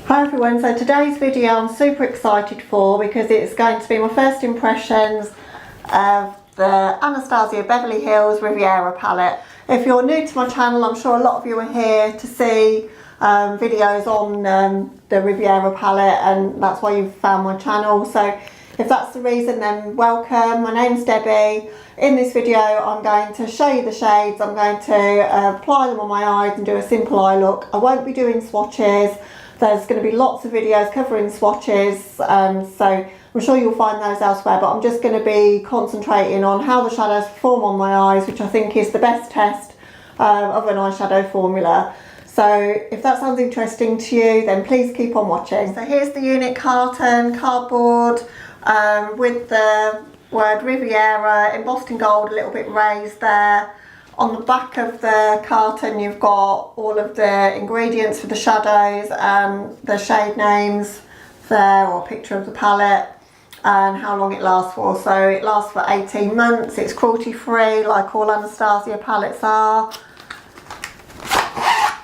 Hi everyone, so today's video I'm super excited for because it's going to be my first impressions of the Anastasia Beverly Hills Riviera palette. If you're new to my channel, I'm sure a lot of you are here to see videos on the Riviera palette, and that's why you've found my channel. So if that's the reason, then welcome. My name's Debbie. In this video I'm going to show you the shades. I'm going to apply them on my eyes and do a simple eye look. I won't be doing swatches. There's going to be lots of videos covering swatches, so I'm sure you'll find those elsewhere, but I'm just going to be concentrating on how the shadows perform on my eyes, which I think is the best test of an eyeshadow formula. So if that sounds interesting to you, then please keep on watching. So here's the unit carton, cardboard, with the word Riviera embossed in gold, a little bit raised there. On the back of the carton you've got all of the ingredients for the shadows and the shade names there, or a picture of the palette, and how long it lasts for. So it lasts for 18 months, it's cruelty free like all Anastasia palettes are.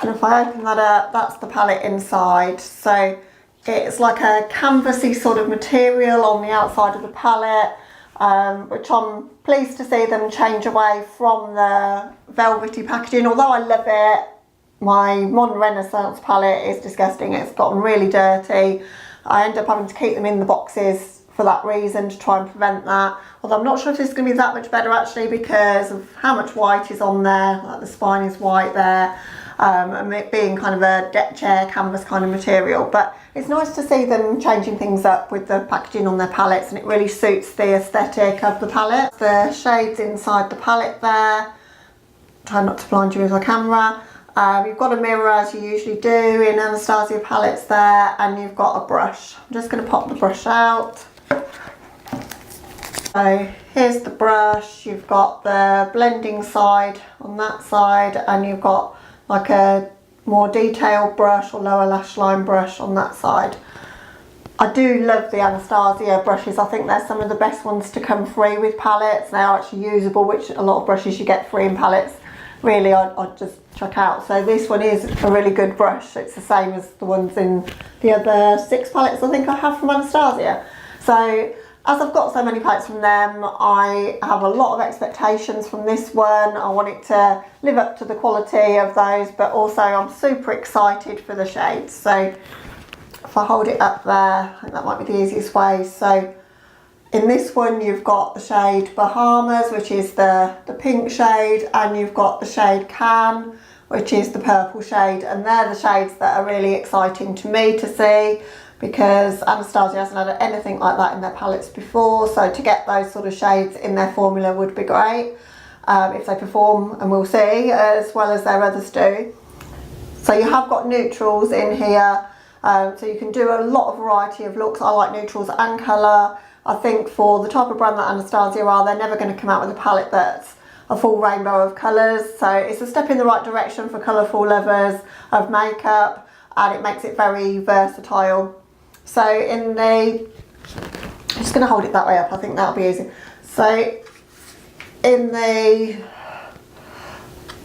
And if I open that up, that's the palette inside. So it's like a canvasy sort of material on the outside of the palette, which I'm pleased to see them change away from the velvety packaging. Although I love it, my modern Renaissance palette is disgusting. It's gotten really dirty. I end up having to keep them in the boxes for that reason, to try and prevent that. Although I'm not sure if this is going to be that much better actually, because of how much white is on there. Like the spine is white there, and it being kind of a deck chair canvas kind of material. But it's nice to see them changing things up with the packaging on their palettes, and it really suits the aesthetic of the palette. The shades inside the palette there, try not to blind you with my camera. You've got a mirror as you usually do in Anastasia palettes there, and you've got a brush. I'm just going to pop the brush out. So here's the brush, you've got the blending side on that side, and you've got like a more detailed brush or lower lash line brush on that side. I do love the Anastasia brushes. I think they're some of the best ones to come free with palettes. They are actually usable, which a lot of brushes you get free in palettes really I'd just chuck out. So this one is a really good brush. It's the same as the ones in the other 6 palettes I think I have from Anastasia. So as I've got so many palettes from them, I have a lot of expectations from this one. I want it to live up to the quality of those, but also I'm super excited for the shades. So if I hold it up there, I think that might be the easiest way. So in this one you've got the shade Bahamas, which is the pink shade, and you've got the shade Can, which is the purple shade, and they're the shades that are really exciting to me to see, because Anastasia hasn't had anything like that in their palettes before. So to get those sort of shades in their formula would be great, if they perform, and we'll see, as well as their others do. So you have got neutrals in here, so you can do a lot of variety of looks. I like neutrals and colour. I think for the type of brand that Anastasia are, they're never going to come out with a palette that's a full rainbow of colours. So it's a step in the right direction for colourful lovers of makeup, and it makes it very versatile. So in the, I'm just going to hold it that way up, I think that'll be easy. So in the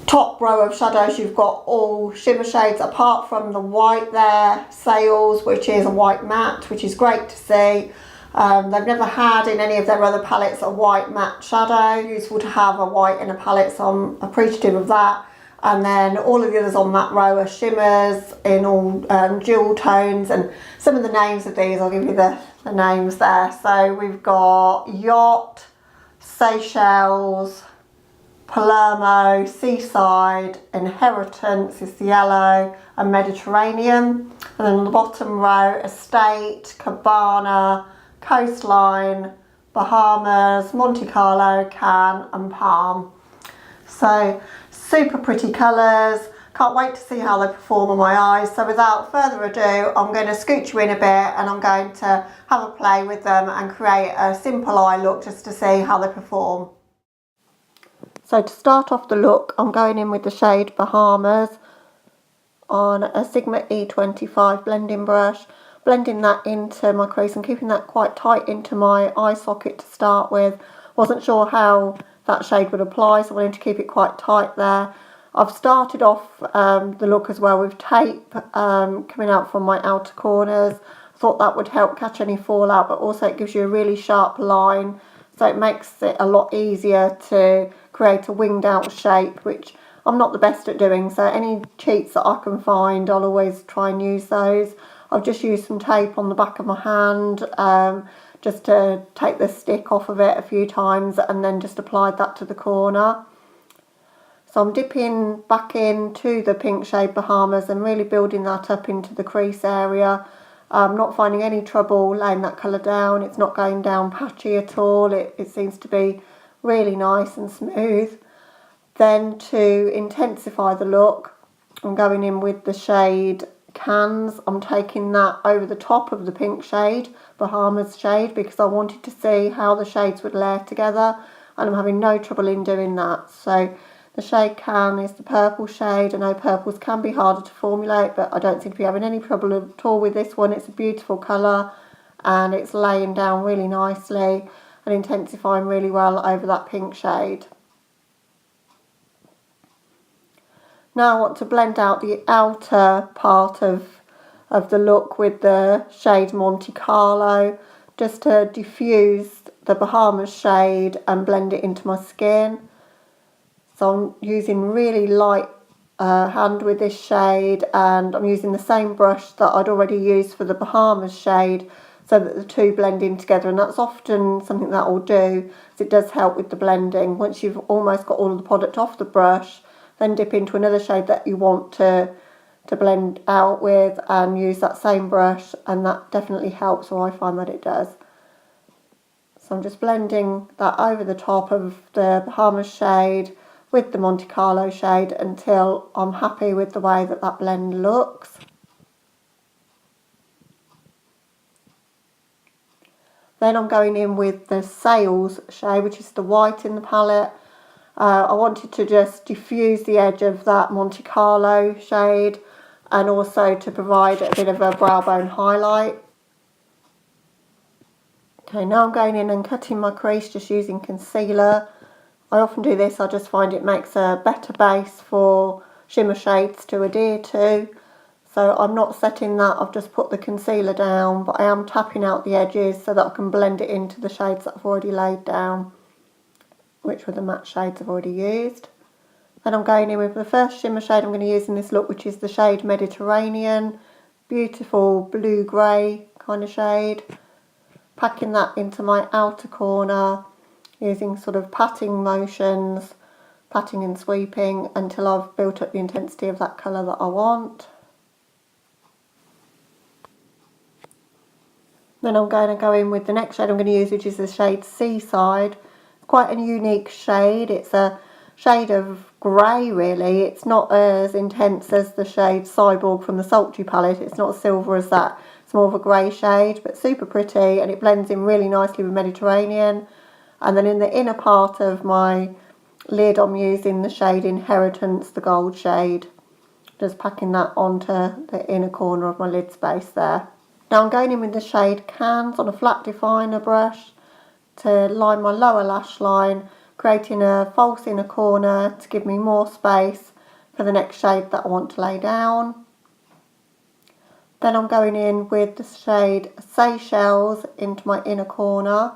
top row of shadows you've got all shimmer shades, apart from the white there, Sales, which is a white matte, which is great to see. They've never had in any of their other palettes a white matte shadow. Useful to have a white in a palette, so I'm appreciative of that. And then all of the others on that row are shimmers in all jewel tones, and some of the names of these, I'll give you the names there. So we've got Yacht, Seychelles, Palermo, Seaside, Inheritance is the yellow, and Mediterranean. And then on the bottom row, Estate, Cabana, Coastline, Bahamas, Monte Carlo, Can, and Palm. So super pretty colours. Can't wait to see how they perform on my eyes. So without further ado, I'm going to scooch you in a bit, and I'm going to have a play with them and create a simple eye look just to see how they perform. So to start off the look, I'm going in with the shade Bahamas on a Sigma E25 blending brush, blending that into my crease and keeping that quite tight into my eye socket to start with. Wasn't sure how that shade would apply, so I wanted to keep it quite tight there. I've started off the look as well with tape coming out from my outer corners. I thought that would help catch any fallout, but also it gives you a really sharp line, so it makes it a lot easier to create a winged out shape, which I'm not the best at doing, so any cheats that I can find, I'll always try and use those. I've just used some tape on the back of my hand just to take the stick off of it a few times, and then just applied that to the corner. So I'm dipping back into the pink shade Bahamas and really building that up into the crease area. I'm not finding any trouble laying that colour down. It's not going down patchy at all. It seems to be really nice and smooth. Then to intensify the look, I'm going in with the shade Cans. I'm taking that over the top of the pink shade, Bahamas shade, because I wanted to see how the shades would layer together, and I'm having no trouble in doing that. So the shade Can is the purple shade. I know purples can be harder to formulate, but I don't seem to be having any trouble at all with this one. It's a beautiful colour and it's laying down really nicely and intensifying really well over that pink shade. Now I want to blend out the outer part of the look with the shade Monte Carlo, just to diffuse the Bahamas shade and blend it into my skin. So I'm using really light hand with this shade, and I'm using the same brush that I'd already used for the Bahamas shade, so that the two blend in together, and that's often something that I'll do, because it does help with the blending. Once you've almost got all of the product off the brush, then dip into another shade that you want to blend out with and use that same brush, and that definitely helps, or I find that it does. So I'm just blending that over the top of the Bahamas shade with the Monte Carlo shade until I'm happy with the way that that blend looks. Then I'm going in with the Sails shade, which is the white in the palette. I wanted to just diffuse the edge of that Monte Carlo shade and also to provide a bit of a brow bone highlight. Okay, now I'm going in and cutting my crease just using concealer. I often do this, I just find it makes a better base for shimmer shades to adhere to. So I'm not setting that, I've just put the concealer down, but I am tapping out the edges so that I can blend it into the shades that I've already laid down, which were the matte shades I've already used. Then I'm going in with the first shimmer shade I'm going to use in this look, which is the shade Mediterranean. Beautiful blue-grey kind of shade. Packing that into my outer corner, using sort of patting motions, patting and sweeping until I've built up the intensity of that colour that I want. Then I'm going to go in with the next shade I'm going to use, which is the shade Seaside. Quite a unique shade. It's a shade of grey really. It's not as intense as the shade Cyborg from the Sultry palette. It's not as silver as that. It's more of a grey shade, but super pretty, and it blends in really nicely with Mediterranean. And then in the inner part of my lid I'm using the shade Inheritance, the gold shade. Just packing that onto the inner corner of my lid space there. Now I'm going in with the shade Cans on a flat definer brush to line my lower lash line, creating a false inner corner to give me more space for the next shade that I want to lay down. Then I'm going in with the shade Seychelles into my inner corner,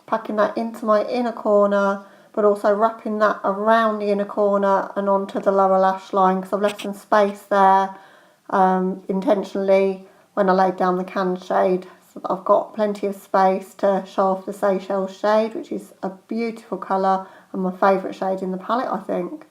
packing that into my inner corner, but also wrapping that around the inner corner and onto the lower lash line, because I've left some space there intentionally when I laid down the Can shade, so that I've got plenty of space to show off the Seychelles shade, which is a beautiful colour and my favourite shade in the palette, I think.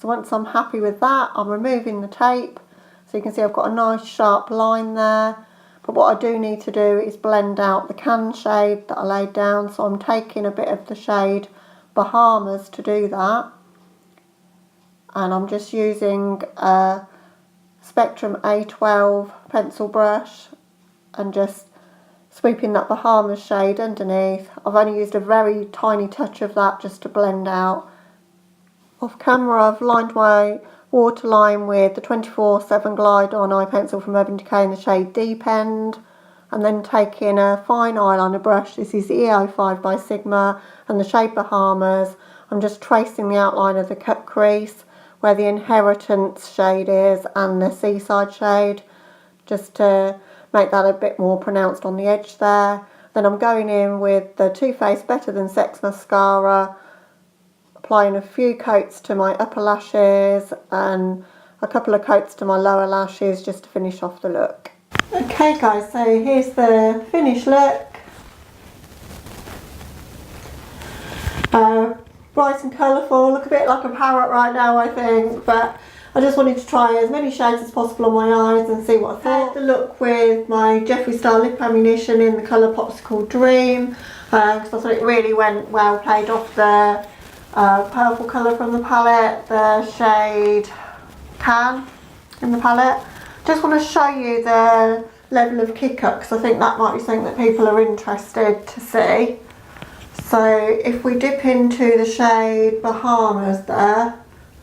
So once I'm happy with that, I'm removing the tape. So you can see I've got a nice sharp line there. But what I do need to do is blend out the Can shade that I laid down. So I'm taking a bit of the shade Bahamas to do that. And I'm just using a Spectrum A12 pencil brush and just sweeping that Bahamas shade underneath. I've only used a very tiny touch of that just to blend out. Off camera I've lined my waterline with the 24/7 Glide On eye pencil from Urban Decay in the shade Deep End, and then taking a fine eyeliner brush. This is the EO5 by Sigma and the shade Bahamas. I'm just tracing the outline of the cut crease where the Inheritance shade is and the Seaside shade, just to make that a bit more pronounced on the edge there. Then I'm going in with the Too Faced Better Than Sex mascara, applying a few coats to my upper lashes and a couple of coats to my lower lashes just to finish off the look. Okay guys, so here's the finished look. Bright and colourful, look a bit like a parrot right now I think, but I just wanted to try as many shades as possible on my eyes and see what I thought. The look with my Jeffree Star lip ammunition in the colour Popsicle Dream, because I thought it really went well, played off the purple colour from the palette, the shade Can in the palette. Just want to show you the level of kick up because I think that might be something that people are interested to see. So if we dip into the shade Bahamas there,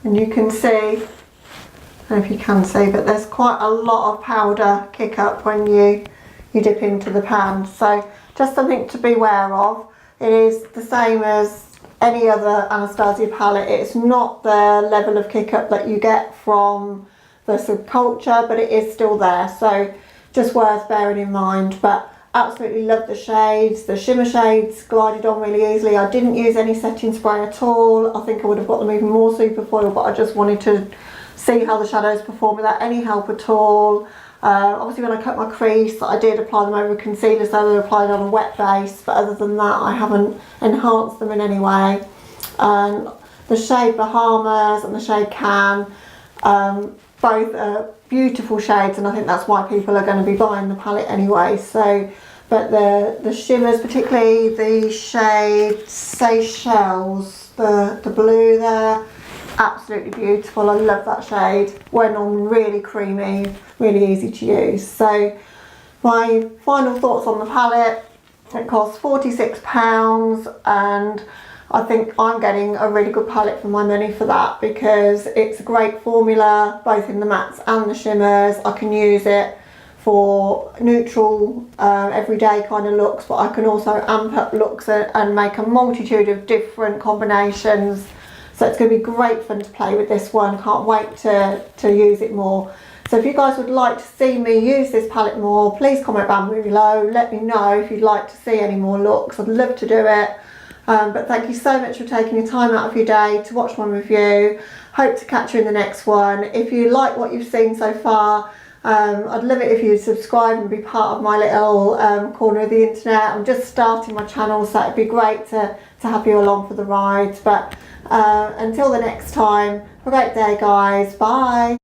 and you can see, I don't know if you can see, but there's quite a lot of powder kick up when you dip into the pan. So just something to be aware of. It is the same as any other Anastasia palette. It's not the level of kick up that you get from the Subculture, but it is still there. So just worth bearing in mind. But absolutely love the shades. The shimmer shades glided on really easily. I didn't use any setting spray at all. I think I would have got them even more super foil, but I just wanted to see how the shadows perform without any help at all. Obviously when I cut my crease I did apply them over concealer, so they were applied on a wet base, but other than that I haven't enhanced them in any way. The shade Bahamas and the shade Can, both are beautiful shades, and I think that's why people are going to be buying the palette anyway. So, but the shimmers, particularly the shade Seychelles, the blue there, absolutely beautiful. I love that shade. Went on really creamy, really easy to use. So my final thoughts on the palette: it costs £46 and I think I'm getting a really good palette for my money for that, because it's a great formula both in the mattes and the shimmers. I can use it for neutral everyday kind of looks, but I can also amp up looks and make a multitude of different combinations. So it's going to be great fun to play with this one. Can't wait to use it more. So if you guys would like to see me use this palette more, please comment down below. Let me know if you'd like to see any more looks. I'd love to do it. But thank you so much for taking your time out of your day to watch my review. Hope to catch you in the next one. If you like what you've seen so far, I'd love it if you'd subscribe and be part of my little corner of the internet. I'm just starting my channel, so it'd be great to have you along for the ride. But until the next time, have a great day guys. Bye.